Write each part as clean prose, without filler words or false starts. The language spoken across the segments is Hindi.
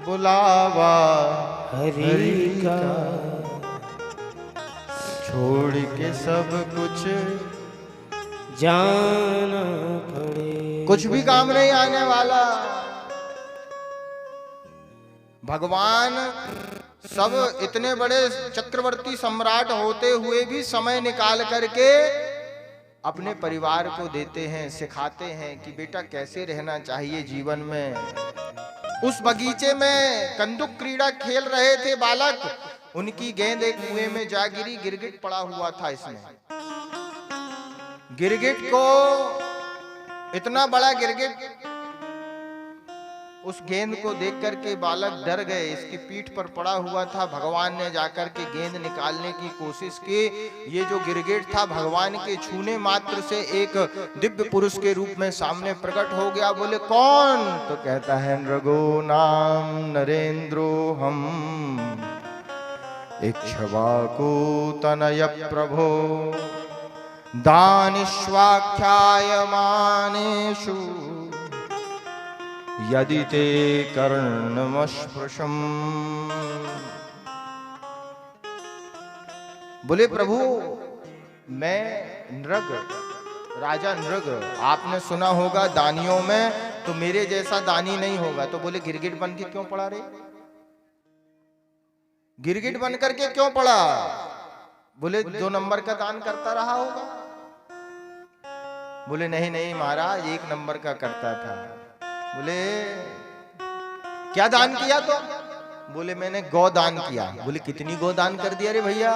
बुलावा हरि का छोड़ के सब कुछ जाना पड़े। कुछ भी काम नहीं आने वाला। भगवान सब इतने बड़े चक्रवर्ती सम्राट होते हुए भी समय निकाल करके अपने परिवार को देते हैं, सिखाते हैं कि बेटा कैसे रहना चाहिए जीवन में। उस बगीचे में कंदुक क्रीड़ा खेल रहे थे बालक, उनकी गेंद एक कुएं में जा गिरी। गिरगिट पड़ा हुआ था इसमें। गिरगिट को, इतना बड़ा गिरगिट, उस गेंद को देख करके बालक डर गए। इसकी पीठ पर पड़ा हुआ था। भगवान ने जाकर के गेंद निकालने की कोशिश की। ये जो गिरगिट था भगवान के छूने मात्र से एक दिव्य पुरुष के रूप में सामने प्रकट हो गया। बोले कौन? तो कहता है नृगो नाम नरेंद्रो हम इक्ष्वाकु तनय प्रभो दानिष्वाख्यायमानेषु यदि ते कर्णमस्पृशम्। बोले प्रभु मैं नृग, राजा नृग, आपने सुना होगा दानियों में, तो मेरे जैसा दानी नहीं होगा। तो बोले गिरगिट बन के क्यों पड़ा रे? गिरगिट बन करके क्यों पड़ा? बोले 2 नंबर का दान करता रहा होगा। बोले नहीं नहीं महाराज, 1 नंबर का करता था। बोले क्या दान किया? तो बोले मैंने गोदान किया। बोले कितनी गोदान कर दिया रे भैया?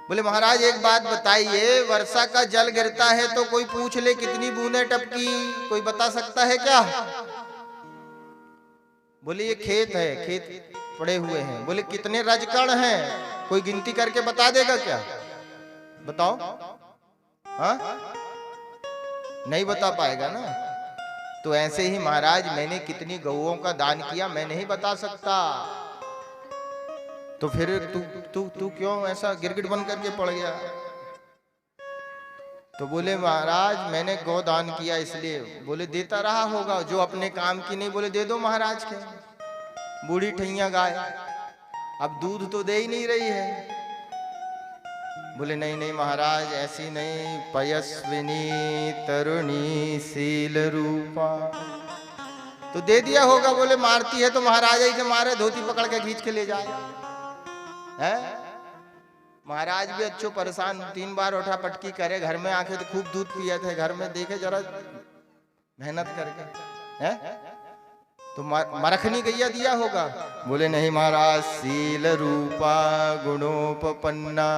बोले महाराज एक बात बताइए, वर्षा का जल गिरता है तो कोई पूछ ले कितनी बूंदें टपकी, कोई बता सकता है क्या? बोले ये खेत है, खेत पड़े हुए हैं। बोले कितने रजकण हैं, कोई गिनती करके बता देगा क्या? बताओ। हाँ, नहीं बता पाएगा ना। तो ऐसे ही महाराज मैंने कितनी गौओं का दान किया मैं नहीं बता सकता। तो फिर तू क्यों ऐसा गिरगिट बन करके पड़ गया? तो बोले महाराज मैंने गौदान किया इसलिए। बोले देता रहा होगा, जो अपने काम की नहीं। बोले दे दो महाराज के, बूढ़ी ठैया गाय अब दूध तो दे ही नहीं रही है। बोले नहीं नहीं महाराज ऐसी नहीं, पयस्विनी तरुणी शील रूपा। तो दे दिया होगा। बोले मारती है तो महाराज ही के मारे, धोती पकड़ के खींच के ले जाए। है महाराज भी अच्छो परेशान, 3 बार उठा पटकी करे। घर में आके तो खूब दूध पिए थे, घर में देखे जरा मेहनत करके। है तो मरखनी गैया दिया होगा। बोले नहीं महाराज, शील रूपा गुणोपपन्ना।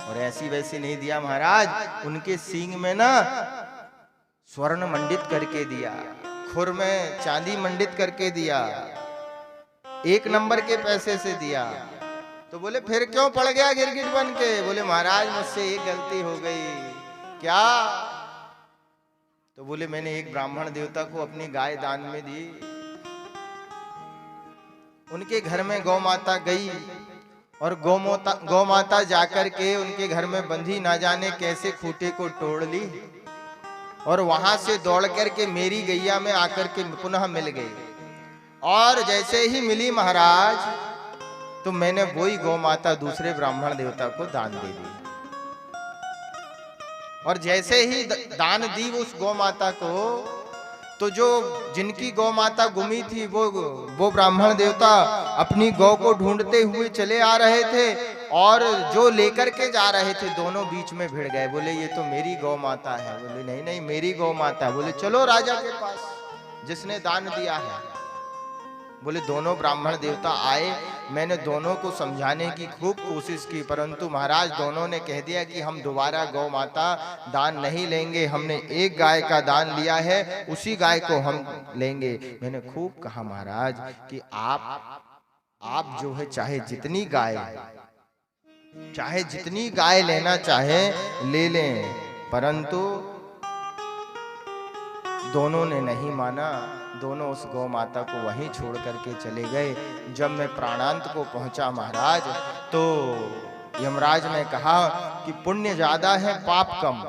और ऐसी वैसी नहीं दिया महाराज, उनके सींग में ना स्वर्ण मंडित करके दिया, खुर में चांदी मंडित करके दिया, 1 नंबर के पैसे से दिया। तो बोले फिर क्यों पड़ गया गिरगिट बन के? बोले महाराज मुझसे एक गलती हो गई। क्या? तो बोले मैंने एक ब्राह्मण देवता को अपनी गाय दान में दी। उनके घर में गौ माता गई और गौ माता जाकर के उनके घर में बंधी ना जाने कैसे खूंटे को तोड़ ली और वहां से दौड़ करके मेरी गैया में आकर के पुनः मिल गई। और जैसे ही मिली महाराज, तो मैंने वही गौ माता दूसरे ब्राह्मण देवता को दान दे दी। और जैसे ही दान दी उस गौ माता को, तो जो जिनकी गौ माता गुमी थी वो ब्राह्मण देवता अपनी गौ को ढूंढते हुए चले आ रहे थे, और जो लेकर के जा रहे थे दोनों बीच में भिड़ गए। बोले ये तो मेरी गौ माता है। बोले नहीं नहीं मेरी गौ माता है। बोले चलो राजा के पास जिसने दान दिया है। बोले दोनों ब्राह्मण देवता आए, मैंने दोनों को समझाने की खूब कोशिश की, परंतु महाराज दोनों ने कह दिया कि हम दोबारा गौ माता दान नहीं लेंगे, हमने एक गाय का दान लिया है, उसी गाय को हम लेंगे। मैंने खूब कहा महाराज कि आप जो है चाहे जितनी गाय लेना चाहे ले लें, परंतु दोनों ने नहीं माना। दोनों उस गौ माता को वहीं छोड़ करके चले गए। जब मैं प्राणांत को पहुंचा महाराज, तो यमराज ने कहा कि पुण्य ज्यादा है पाप कम,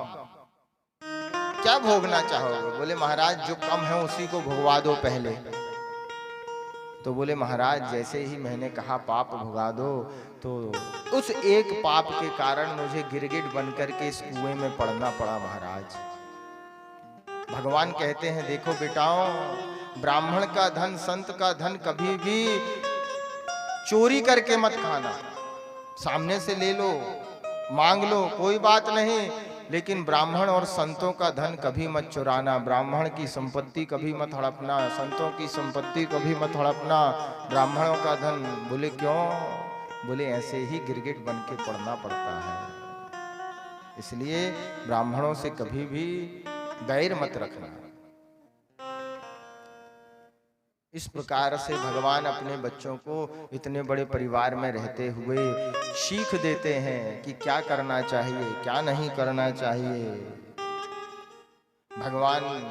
क्या भोगना चाहोगे? बोले महाराज जो कम है उसी को भोगवा दो पहले। तो बोले महाराज जैसे ही मैंने कहा पाप भुगा दो, तो उस एक पाप के कारण मुझे गिरगिट बनकर के इस कुएं में पड़ना पड़ा महाराज। भगवान कहते हैं देखो बेटाओ, ब्राह्मण का धन, संत का धन कभी भी चोरी करके मत खाना। सामने से ले लो, मांग लो, कोई बात नहीं, लेकिन ब्राह्मण और संतों का धन कभी मत चुराना। ब्राह्मण की संपत्ति कभी मत हड़पना, संतों की संपत्ति कभी मत हड़पना, ब्राह्मणों का धन। बोले क्यों? बोले ऐसे ही गिरगिट बन के पड़ना पड़ता है, इसलिए ब्राह्मणों से कभी भी बैर मत रखना। इस प्रकार से भगवान अपने बच्चों को इतने बड़े परिवार में रहते हुए सीख देते हैं कि क्या करना चाहिए, क्या नहीं करना चाहिए। भगवान